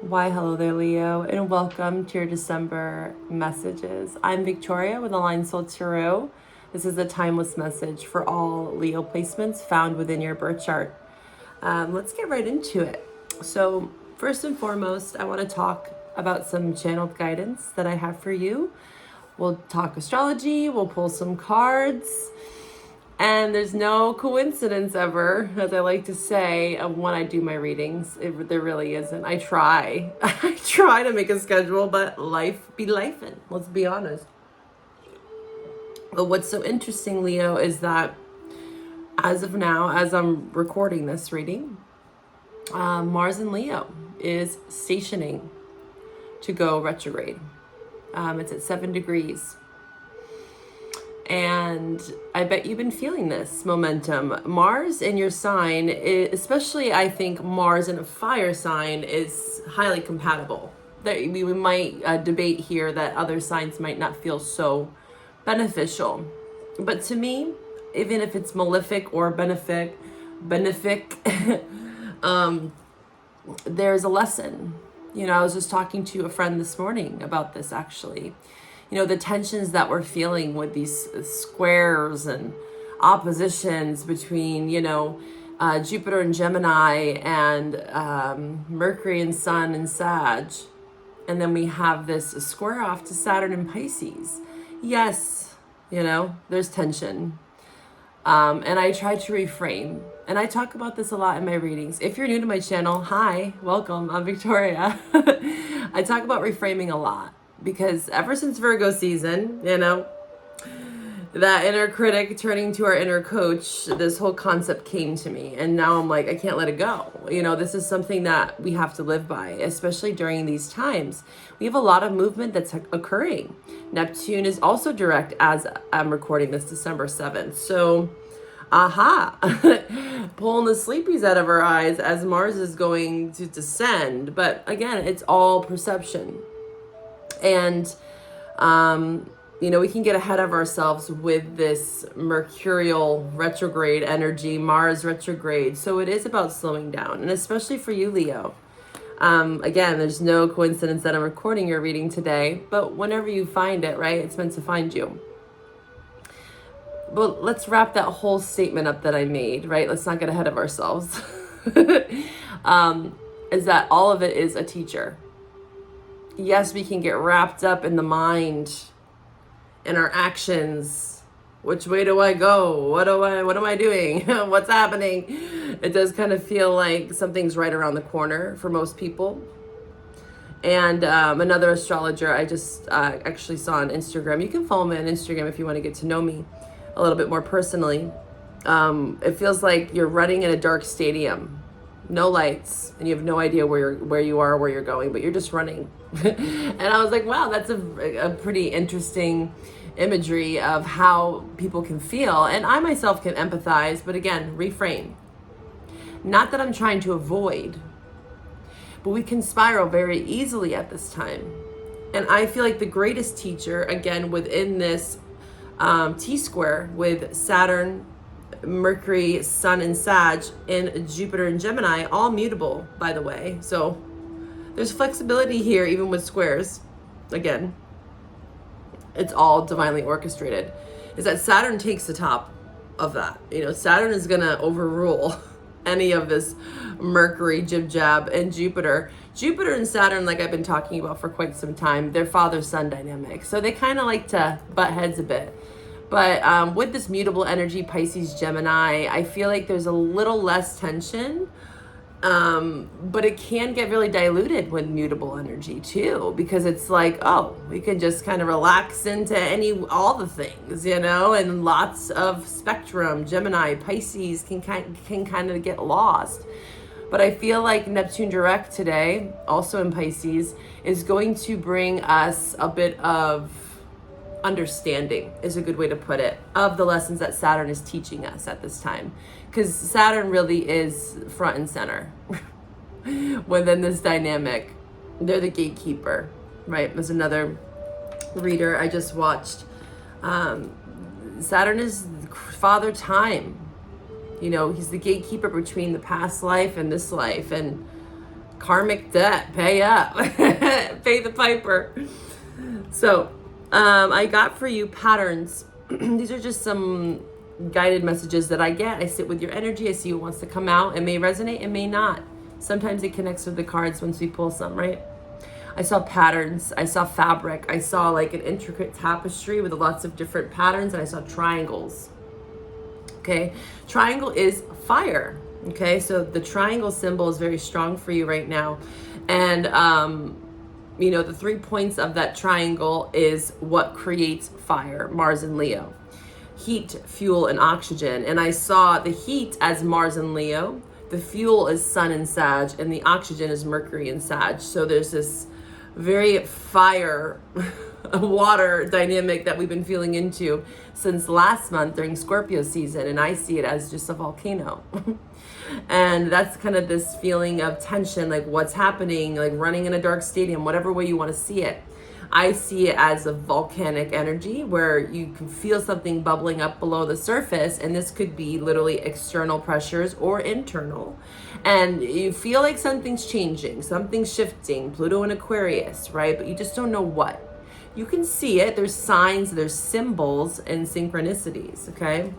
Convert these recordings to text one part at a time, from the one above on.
Why, hello there, Leo, and welcome to your December messages. I'm Victoria with Align Soul Tarot. This is a timeless message for all Leo placements found within your birth chart. Let's get right into it. So, first and foremost, I want to talk about some channeled guidance that I have for you. We'll talk astrology, we'll pull some cards. And there's no coincidence ever, as I like to say, of when I do my readings. There really isn't. I try. I try to make a schedule, but life be lifing. Let's be honest. But what's so interesting, Leo, is that as of now, as I'm recording this reading, Mars in Leo is stationing to go retrograde. It's at 7 degrees. And I bet you've been feeling this momentum. Mars in your sign, especially I think Mars in a fire sign, is highly compatible. We might debate here that other signs might not feel so beneficial. But to me, even if it's malefic or benefic, there's a lesson. You know, I was just talking to a friend this morning about this actually. You know, the tensions that we're feeling with these squares and oppositions between, Jupiter and Gemini and Mercury and Sun and Sag. And then we have this square off to Saturn and Pisces. Yes, there's tension. And I try to reframe. And I talk about this a lot in my readings. If you're new to my channel, hi, welcome, I'm Victoria. I talk about reframing a lot. Because ever since Virgo season, that inner critic turning to our inner coach, this whole concept came to me. And now I'm like, I can't let it go. This is something that we have to live by, especially during these times. We have a lot of movement that's occurring. Neptune is also direct as I'm recording this December 7th. So, pulling the sleepies out of our eyes as Mars is going to descend. But again, it's all perception. And, we can get ahead of ourselves with this mercurial retrograde energy, Mars retrograde. So it is about slowing down, and especially for you, Leo. Again, there's no coincidence that I'm recording your reading today, but whenever you find it, right, it's meant to find you. But let's wrap that whole statement up that I made, right? Let's not get ahead of ourselves. Is that all of it is a teacher. Yes, we can get wrapped up in the mind and our actions. Which way do I go? What am I doing? What's happening? It does kind of feel like something's right around the corner for most people. And another astrologer I just actually saw on Instagram. You can follow me on Instagram if you want to get to know me a little bit more personally. It feels like you're running in a dark stadium. No lights, and you have no idea where you are or where you're going, but you're just running. And I was like, wow, that's a pretty interesting imagery of how people can feel. And I myself can empathize, but again, reframe. Not that I'm trying to avoid, but we can spiral very easily at this time. And I feel like the greatest teacher, again, within this T-square with Saturn, Mercury, Sun, and Sag, and Jupiter and Gemini, all mutable, by the way. So there's flexibility here, even with squares. Again, it's all divinely orchestrated. Is that Saturn takes the top of that. Saturn is going to overrule any of this Mercury jib-jab, and Jupiter and Saturn, like I've been talking about for quite some time, they're father-son dynamic. So they kind of like to butt heads a bit. But with this mutable energy, Pisces, Gemini, I feel like there's a little less tension, but it can get really diluted with mutable energy too, because it's like, oh, we can just kind of relax into all the things, and lots of spectrum. Gemini, Pisces can kind of get lost. But I feel like Neptune direct today, also in Pisces, is going to bring us a bit of understanding, is a good way to put it, of the lessons that Saturn is teaching us at this time. Because Saturn really is front and center within this dynamic. They're the gatekeeper, right? There's another reader I just watched. Saturn is Father Time. He's the gatekeeper between the past life and this life. And karmic debt, pay up, pay the piper. So I got for you patterns. These are just some guided messages that I get. I sit with your energy. I see what wants to come out. It may resonate, it may not. Sometimes it connects with the cards once we pull some, right? I saw patterns. I saw fabric. I saw like an intricate tapestry with lots of different patterns, and I saw triangles. Okay, triangle is fire. Okay, so the triangle symbol is very strong for you right now. And you know, the 3 points of that triangle is what creates fire, Mars and Leo. Heat, fuel, and oxygen. And I saw the heat as Mars and Leo, the fuel is Sun and Sag, and the oxygen is Mercury and Sag. So there's this very fire water dynamic that we've been feeling into since last month during Scorpio season, and I see it as just a volcano. And that's kind of this feeling of tension, like what's happening, like running in a dark stadium, whatever way you want to see it. I see it as a volcanic energy where you can feel something bubbling up below the surface, and this could be literally external pressures or internal. And you feel like something's changing, something's shifting, Pluto in Aquarius, right? But you just don't know what. You can see it, there's signs, there's symbols and synchronicities, okay?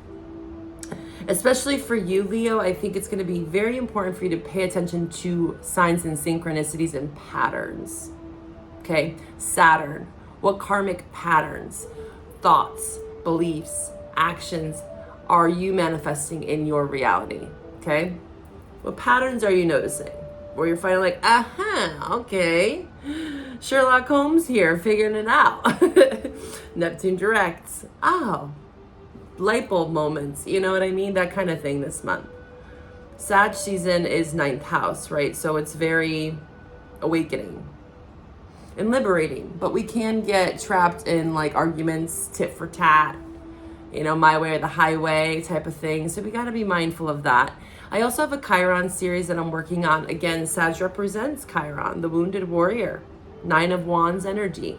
Especially for you, Leo, I think it's going to be very important for you to pay attention to signs and synchronicities and patterns. Okay, Saturn, what karmic patterns, thoughts, beliefs, actions are you manifesting in your reality? Okay, what patterns are you noticing? Where you're finally like, okay, Sherlock Holmes here, figuring it out. Neptune directs. Oh, light bulb moments, you know what I mean? That kind of thing this month. Sag season is 9th house, right? So it's very awakening and liberating, but we can get trapped in like arguments, tit for tat, you know, my way or the highway type of thing. So we got to be mindful of that. I also have a Chiron series that I'm working on. Again, Sag represents Chiron, the wounded warrior, 9 of Wands energy.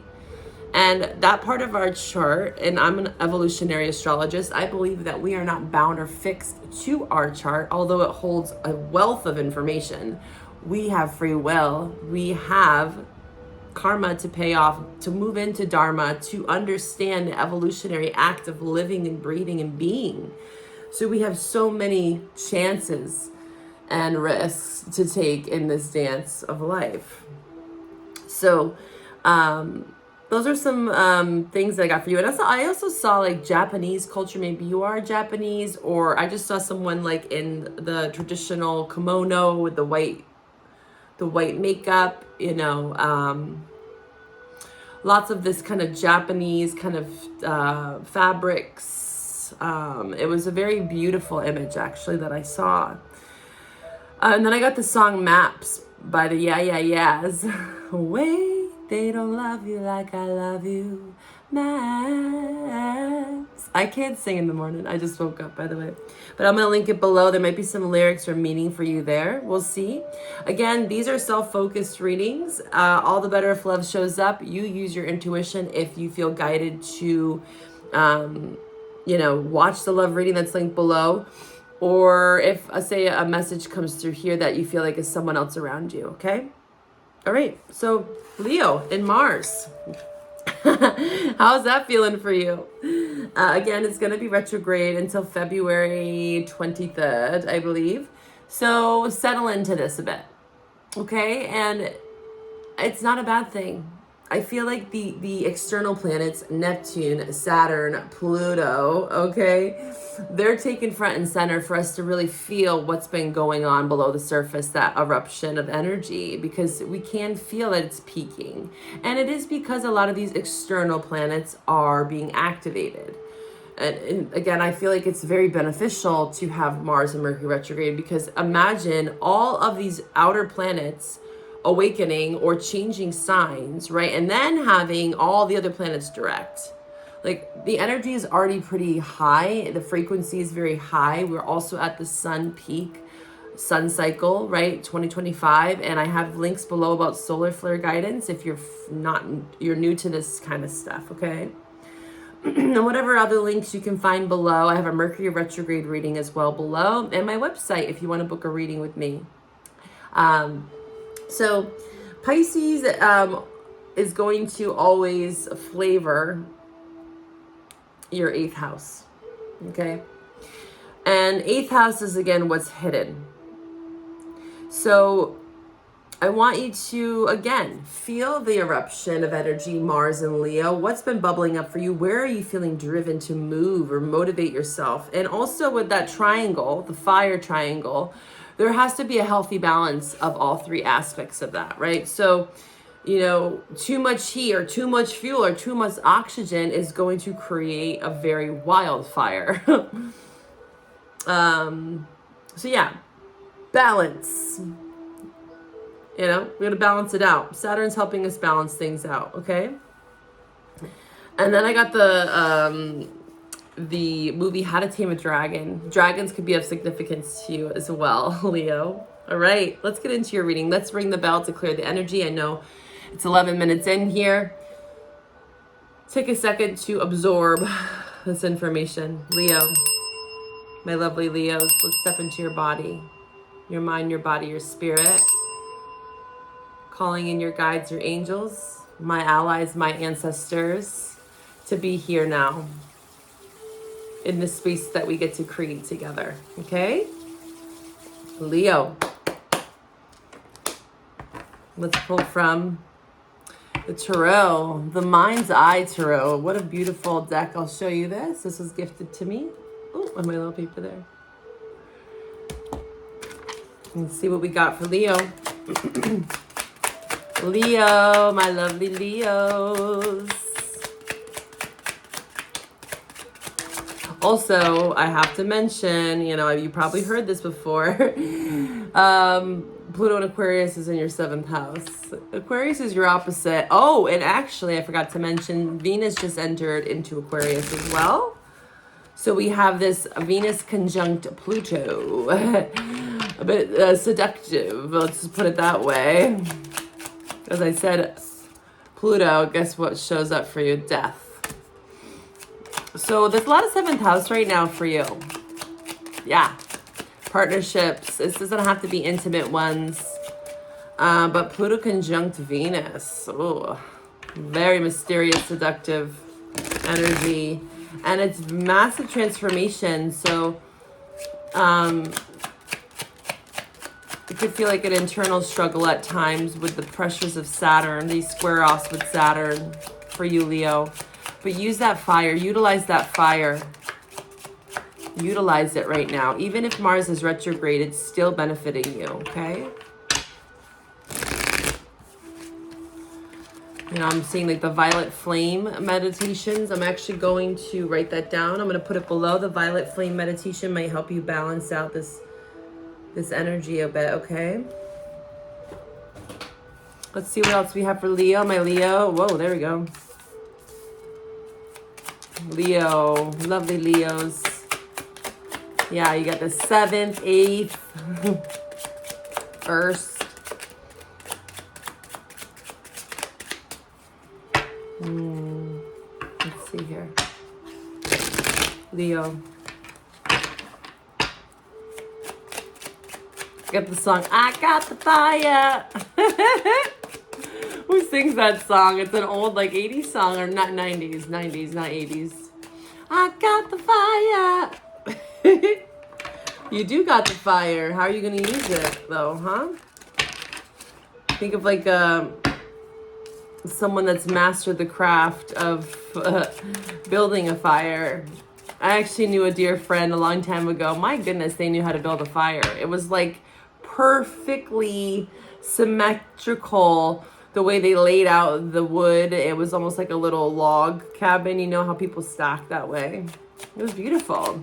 And that part of our chart, and I'm an evolutionary astrologist, I believe that we are not bound or fixed to our chart, although it holds a wealth of information. We have free will. We have karma to pay off, to move into dharma, to understand the evolutionary act of living and breathing and being. So we have so many chances and risks to take in this dance of life. So those are some things that I got for you. And I also saw like Japanese culture. Maybe you are Japanese, or I just saw someone like in the traditional kimono with the white makeup, you know, lots of this kind of Japanese kind of fabrics. It was a very beautiful image actually that I saw. And then I got the song Maps by the Yeah Yeah Yeahs. Wait, they don't love you like I love you. Maps. I can't sing in the morning. I just woke up, by the way. But I'm going to link it below. There might be some lyrics or meaning for you there. We'll see. Again, these are self-focused readings. All the better if love shows up. You use your intuition if you feel guided to, you know, watch the love reading that's linked below. Or if, say, a message comes through here that you feel like is someone else around you, okay? All right. So, Leo in Mars. How's that feeling for you? Again, it's going to be retrograde until February 23rd, I believe. So settle into this a bit, okay? And it's not a bad thing. I feel like the external planets, Neptune, Saturn, Pluto, okay, they're taking front and center for us to really feel what's been going on below the surface, that eruption of energy, because we can feel that it's peaking. And it is because a lot of these external planets are being activated. And again, I feel like it's very beneficial to have Mars and Mercury retrograde, because imagine all of these outer planets awakening or changing signs, right? And then having all the other planets direct. Like the energy is already pretty high. The frequency is very high. We're also at the sun peak, sun cycle, right? 2025. And I have links below about solar flare guidance if you're new to this kind of stuff, okay? And whatever other links you can find below. I have a Mercury retrograde reading as well below, and my website if you want to book a reading with me. So Pisces is going to always flavor your 8th house. Okay. And 8th house is, again, what's hidden. So I want you to, again, feel the eruption of energy, Mars and Leo. What's been bubbling up for you? Where are you feeling driven to move or motivate yourself? And also with that triangle, the fire triangle, there has to be a healthy balance of all 3 aspects of that, right? So, you know, too much heat or too much fuel or too much oxygen is going to create a very wild fire. So yeah, balance. You know, we're going to balance it out. Saturn's helping us balance things out, okay? And then I got the movie How to Tame a Dragon. Dragons could be of significance to you as well, Leo. All right, let's get into your reading. Let's ring the bell to clear the energy. I know it's 11 minutes in here. Take a second to absorb this information. Leo, my lovely Leos, let's step into your body, your mind, your body, your spirit. Calling in your guides, your angels, my allies, my ancestors, to be here now in the space that we get to create together, okay? Leo. Let's pull from the Tarot, the Mind's Eye Tarot. What a beautiful deck. I'll show you this. This was gifted to me. Oh, and my little paper there. Let's see what we got for Leo. Leo, my lovely Leos. Also, I have to mention, you know, you probably heard this before. Pluto and Aquarius is in your 7th house. Aquarius is your opposite. Oh, and actually, I forgot to mention, Venus just entered into Aquarius as well. So we have this Venus conjunct Pluto. A bit seductive, let's just put it that way. As I said, Pluto, guess what shows up for you? Death. So there's a lot of 7th house right now for you. Yeah. Partnerships. This doesn't have to be intimate ones. But Pluto conjunct Venus. Oh, very mysterious, seductive energy. And it's massive transformation. So it could feel like an internal struggle at times with the pressures of Saturn, these square offs with Saturn for you, Leo. But use that fire, utilize that fire. Utilize it right now. Even if Mars is retrograde, it's still benefiting you, okay? You know, I'm seeing like the violet flame meditations. I'm actually going to write that down. I'm going to put it below. The violet flame meditation might help you balance out this energy a bit, okay? Let's see what else we have for Leo. My Leo. Whoa, there we go. Leo. Lovely Leos. Yeah, you got the 7th, 8th, 1st. Let's see here. Leo. Got the song, I Got the Fire. Who sings that song? It's an old like 80s song, or not 90s, not 80s. I got the fire. You do got the fire. How are you going to use it though, huh? Think of like someone that's mastered the craft of building a fire. I actually knew a dear friend a long time ago. My goodness, they knew how to build a fire. It was like perfectly symmetrical the way they laid out the wood. It was almost like a little log cabin. You know how people stack that way? It was beautiful.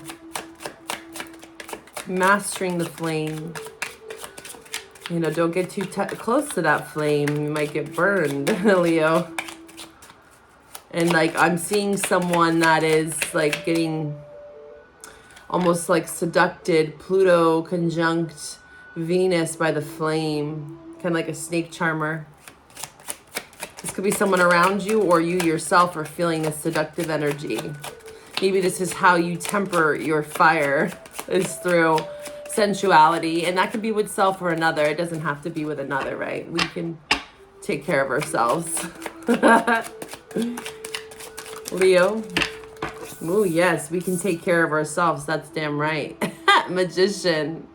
Mastering the flame. You know, don't get too close to that flame. You might get burned, Leo. And like, I'm seeing someone that is like getting almost like seducted, Pluto conjunct Venus by the flame. Kind of like a snake charmer. This could be someone around you, or you yourself are feeling this seductive energy. Maybe this is how you temper your fire, is through sensuality, and that could be with self or another. It doesn't have to be with another, right? We can take care of ourselves. Leo. Oh, yes, we can take care of ourselves. That's damn right. Magician.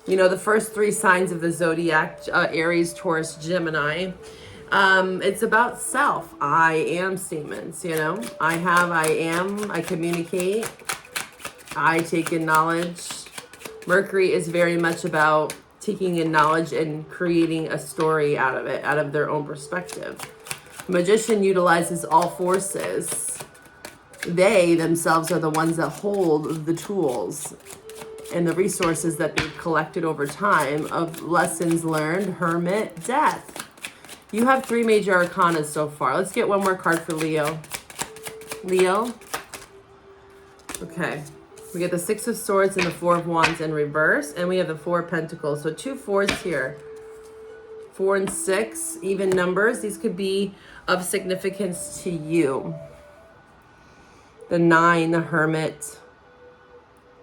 You know, the first 3 signs of the zodiac, Aries, Taurus, Gemini. It's about self. I am statements, you know. I am, I communicate. I take in knowledge. Mercury is very much about taking in knowledge and creating a story out of it, out of their own perspective. Magician utilizes all forces. They themselves are the ones that hold the tools and the resources that they've collected over time of lessons learned, hermit, death. You have 3 major arcana so far. Let's get one more card for Leo. Leo. Okay. We get the 6 of Swords and the 4 of Wands in reverse. And we have the 4 of Pentacles. So 2 4s here. 4 and 6, even numbers. These could be of significance to you. The 9, the Hermit.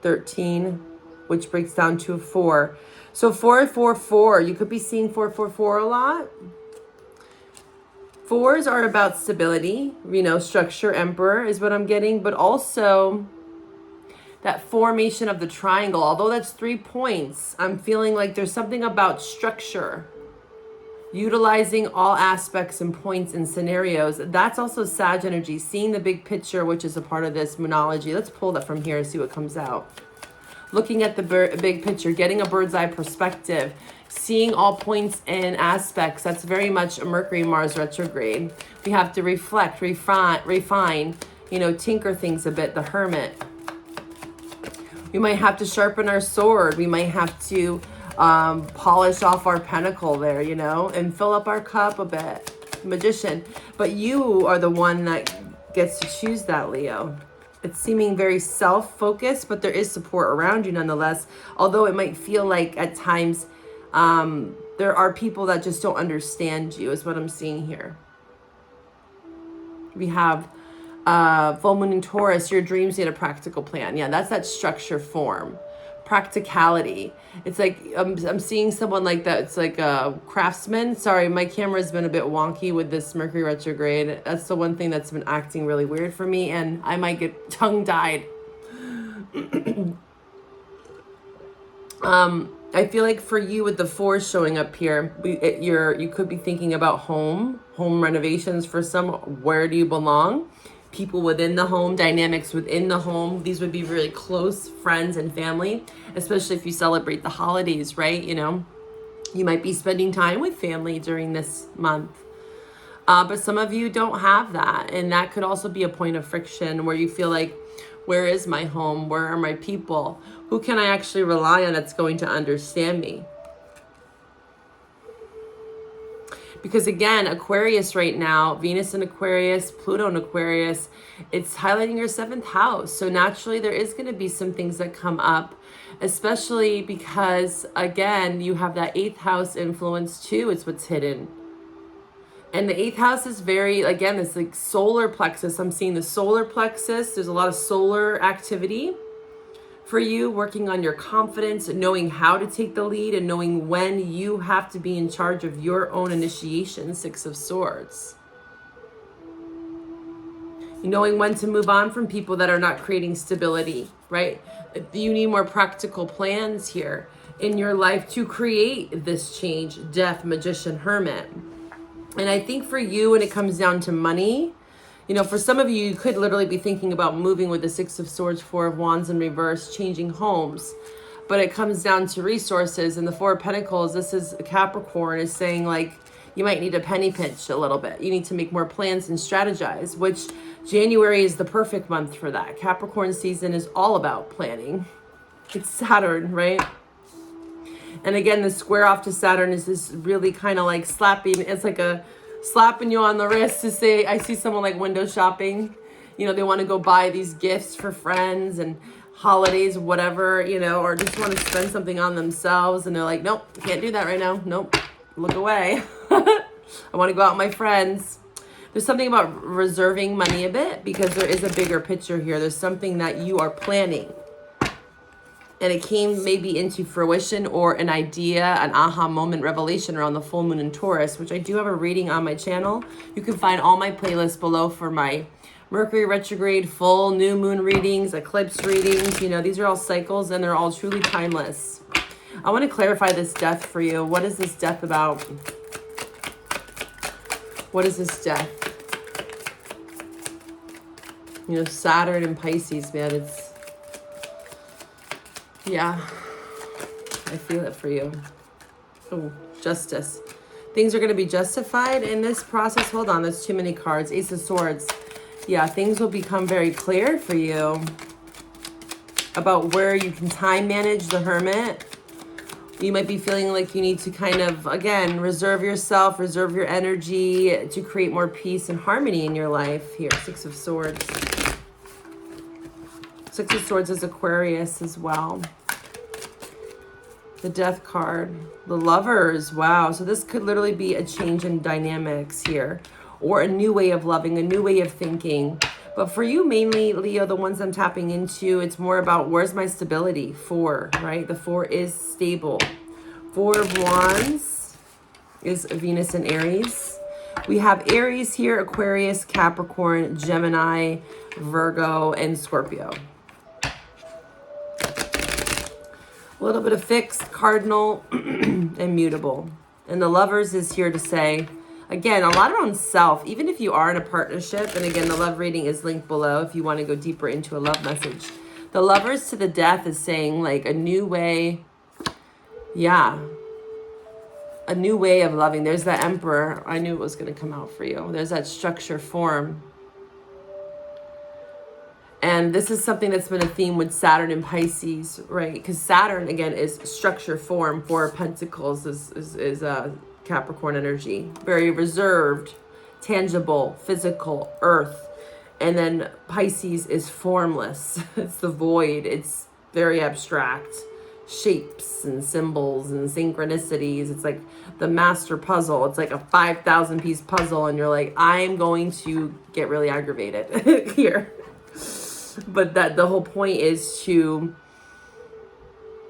13, which breaks down to a 4. So 4 4 4. You could be seeing 4 4 4 a lot. 4s are about stability. You know, structure, Emperor is what I'm getting. But also that formation of the triangle, although that's 3 points, I'm feeling like there's something about structure, utilizing all aspects and points and scenarios. That's also Sag energy, seeing the big picture, which is a part of this moonology. Let's pull that from here and see what comes out. Looking at the big picture, getting a bird's eye perspective, seeing all points and aspects. That's very much a Mercury Mars retrograde. We have to reflect, refine, you know, tinker things a bit. The Hermit. We might have to sharpen our sword. We might have to polish off our pentacle there, you know, and fill up our cup a bit. Magician. But you are the one that gets to choose that, Leo. It's seeming very self-focused, but there is support around you nonetheless. Although it might feel like at times there are people that just don't understand you, is what I'm seeing here. We have full moon in Taurus. Your dreams need a practical plan. Yeah, that's that structure form. Practicality. It's like I'm seeing someone like that. It's like a craftsman. Sorry, my camera's been a bit wonky with this Mercury retrograde. That's the one thing that's been acting really weird for me, and I might get tongue-tied. I feel like for you with the 4s showing up here, you could be thinking about home renovations for some. Where do you belong? People within the home, dynamics within the home. These would be really close friends and family, especially if you celebrate the holidays, right? You know, you might be spending time with family during this month. But some of you don't have that. And that could also be a point of friction where you feel like, where is my home? Where are my people? Who can I actually rely on that's going to understand me? Because again, Aquarius right now, Venus in Aquarius, Pluto in Aquarius, it's highlighting your 7th house. So naturally, there is going to be some things that come up, especially because, again, you have that 8th house influence too. It's what's hidden. And the 8th house is very, again, it's like solar plexus. I'm seeing the solar plexus. There's a lot of solar activity for you, working on your confidence, knowing how to take the lead and knowing when you have to be in charge of your own initiation, 6 of Swords. Knowing when to move on from people that are not creating stability, right? You need more practical plans here in your life to create this change. Death, Magician, Hermit. And I think for you, when it comes down to money, you know, for some of you, you could literally be thinking about moving with the 6 of Swords, 4 of Wands in reverse, changing homes. But it comes down to resources. And the 4 of Pentacles, this is Capricorn, is saying like, you might need a penny pinch a little bit. You need to make more plans and strategize, which January is the perfect month for that. Capricorn season is all about planning. It's Saturn, right? And again, the square off to Saturn is this really kind of like slapping. It's like a slapping you on the wrist to say, I see someone like window shopping. You know, they want to go buy these gifts for friends and holidays, whatever, you know, or just want to spend something on themselves. And they're like, nope, can't do that right now. Nope, look away. I want to go out with my friends. There's something about reserving money a bit because there is a bigger picture here. There's something that you are planning. And it came maybe into fruition or an idea, an aha moment, revelation around the full moon in Taurus, which I do have a reading on my channel. You can find all my playlists below for my Mercury retrograde, full new moon readings, eclipse readings. You know, these are all cycles and they're all truly timeless. I want to clarify this death for you. What is this death about? What is this death? You know, Saturn and Pisces, man, it's, yeah, I feel it for you. Oh, justice. Things are going to be justified in this process. Hold on, there's too many cards. Ace of Swords. Yeah, things will become very clear for you about where you can time manage the Hermit. You might be feeling like you need to kind of, again, reserve yourself, reserve your energy to create more peace and harmony in your life. Here, Six of Swords. Six of Swords is Aquarius as well. The Death card. The Lovers. Wow. So this could literally be a change in dynamics here. Or a new way of loving, a new way of thinking. But for you, mainly, Leo, the ones I'm tapping into, it's more about where's my stability? 4, right? The 4 is stable. 4 of Wands is Venus and Aries. We have Aries here, Aquarius, Capricorn, Gemini, Virgo, and Scorpio. A little bit of fixed, cardinal, and mutable. And the Lovers is here to say, again, a lot around self, even if you are in a partnership. And again, the love reading is linked below if you want to go deeper into a love message. The Lovers to the Death is saying like a new way. Yeah. A new way of loving. There's that Emperor. I knew it was going to come out for you. There's that structure form. And this is something that's been a theme with Saturn and Pisces, right? Because Saturn, again, is structure form. 4 of Pentacles is Capricorn energy. Very reserved, tangible, physical, earth. And then Pisces is formless. It's the void. It's very abstract. Shapes and symbols and synchronicities. It's like the master puzzle. It's like a 5,000 piece puzzle. And you're like, I'm going to get really aggravated here. But that the whole point is to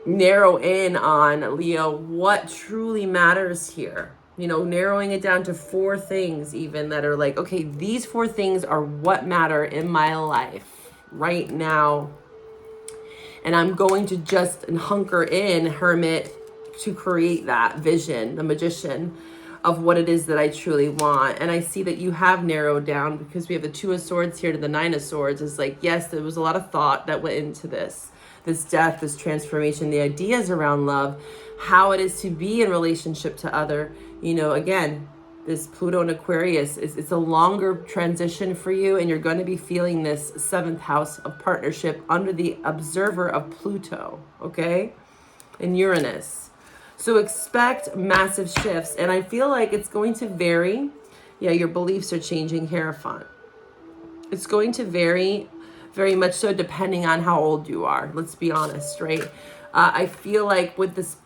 narrow in on, Leo, what truly matters here. You know, narrowing it down to 4 things even that are like, okay, these 4 things are what matter in my life right now. And I'm going to just hunker in, Hermit, to create that vision, the Magician, of what it is that I truly want. And I see that you have narrowed down because we have the 2 of Swords here to the 9 of Swords. It's like, yes, there was a lot of thought that went into this death, this transformation, the ideas around love, how it is to be in relationship to other, you know, again, this Pluto and Aquarius, it's a longer transition for you, and you're going to be feeling this 7th house of partnership under the observer of Pluto, okay, and Uranus. So expect massive shifts, and I feel like it's going to vary. Yeah, your beliefs are changing, Hierophant. It's going to vary very much so depending on how old you are. Let's be honest, right? I feel like with this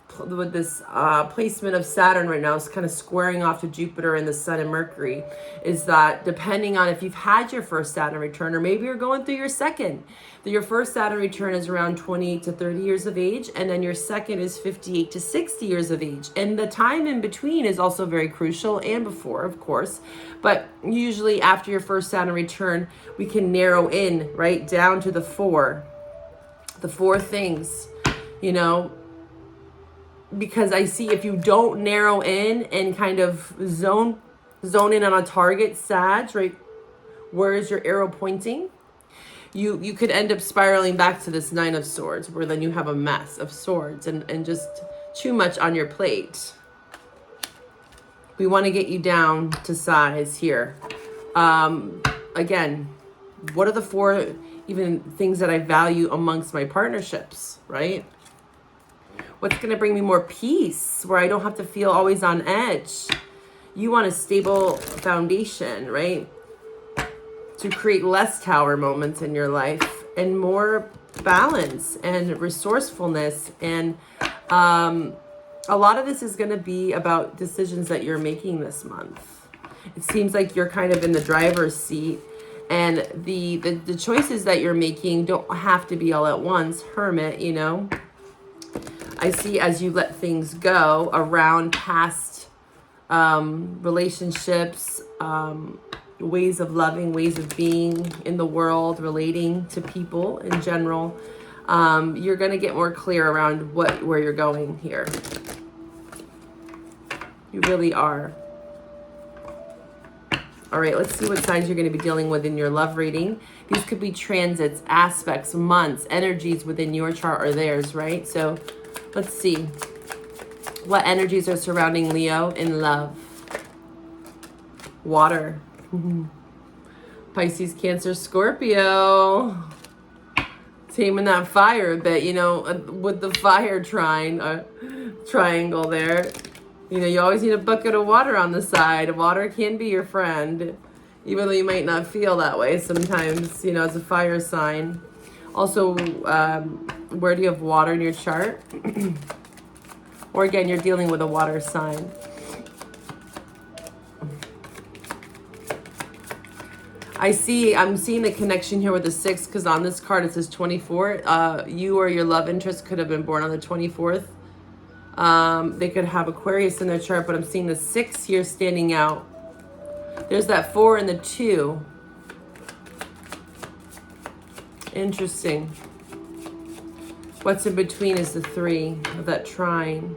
placement of Saturn right now, it's kind of squaring off to Jupiter and the Sun and Mercury, is that depending on if you've had your first Saturn return, or maybe you're going through your second, that your first Saturn return is around 28 to 30 years of age, and then your second is 58 to 60 years of age. And the time in between is also very crucial, and before, of course. But usually after your first Saturn return, we can narrow in, right, down to the 4 things, you know, because I see if you don't narrow in and kind of zone in on a target, Sag, right, where is your arrow pointing? You could end up spiraling back to this 9 of Swords, where then you have a mess of swords and just too much on your plate. We want to get you down to size here. Again, what are the 4 even things that I value amongst my partnerships, right? What's going to bring me more peace, where I don't have to feel always on edge? You want a stable foundation, right? To create less tower moments in your life and more balance and resourcefulness. And a lot of this is going to be about decisions that you're making this month. It seems like you're kind of in the driver's seat, and the choices that you're making don't have to be all at once, Hermit, you know? I see as you let things go around past relationships, ways of loving, ways of being in the world, relating to people in general, you're going to get more clear around where you're going here. You really are. All right, let's see what signs you're going to be dealing with in your love reading. These could be transits, aspects, months, energies within your chart or theirs, right? So let's see what energies are surrounding Leo in love. Water. Pisces, Cancer, Scorpio. Taming that fire a bit, you know, with the fire triangle there. You know, you always need a bucket of water on the side. Water can be your friend, even though you might not feel that way sometimes, you know, as a fire sign. Also, where do you have water in your chart? Or again, you're dealing with a water sign. I'm seeing the connection here with the 6, because on this card it says 24. You or your love interest could have been born on the 24th. They could have Aquarius in their chart, but I'm seeing the 6 here standing out. There's that 4 and the 2. Interesting. What's in between is the 3 of that trine.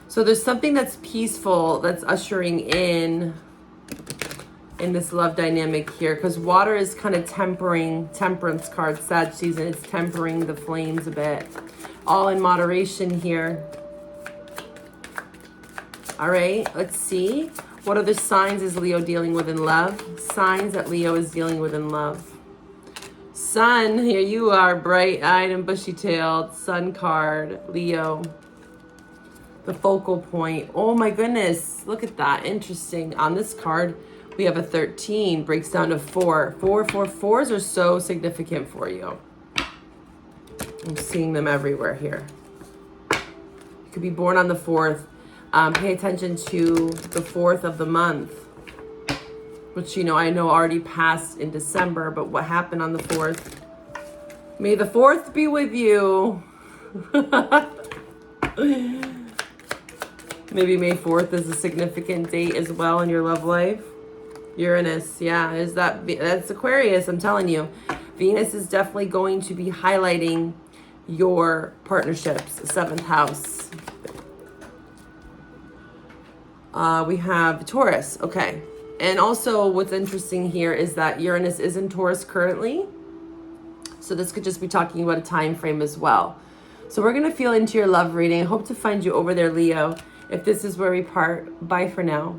So there's something that's peaceful that's ushering in this love dynamic here, because water is kind of tempering, temperance card, Sag season. It's tempering the flames a bit. All in moderation here. All right, let's see. What other signs is Leo dealing with in love? Signs that Leo is dealing with in love. Sun, here you are, bright-eyed and bushy-tailed. Sun card, Leo. The focal point. Oh my goodness, look at that. Interesting. On this card, we have a 13, breaks down to 4. 4s are so significant for you. I'm seeing them everywhere here. You could be born on the 4th. Pay attention to the 4th of the month, which, you know, I know already passed in December, but what happened on the 4th? May the 4th be with you. Maybe May 4th is a significant date as well in your love life. Uranus, yeah, that's Aquarius, I'm telling you. Venus is definitely going to be highlighting your partnerships, 7th house. We have Taurus, okay. And also what's interesting here is that Uranus is in Taurus currently. So this could just be talking about a time frame as well. So we're going to feel into your love reading. I hope to find you over there, Leo. If this is where we part, bye for now.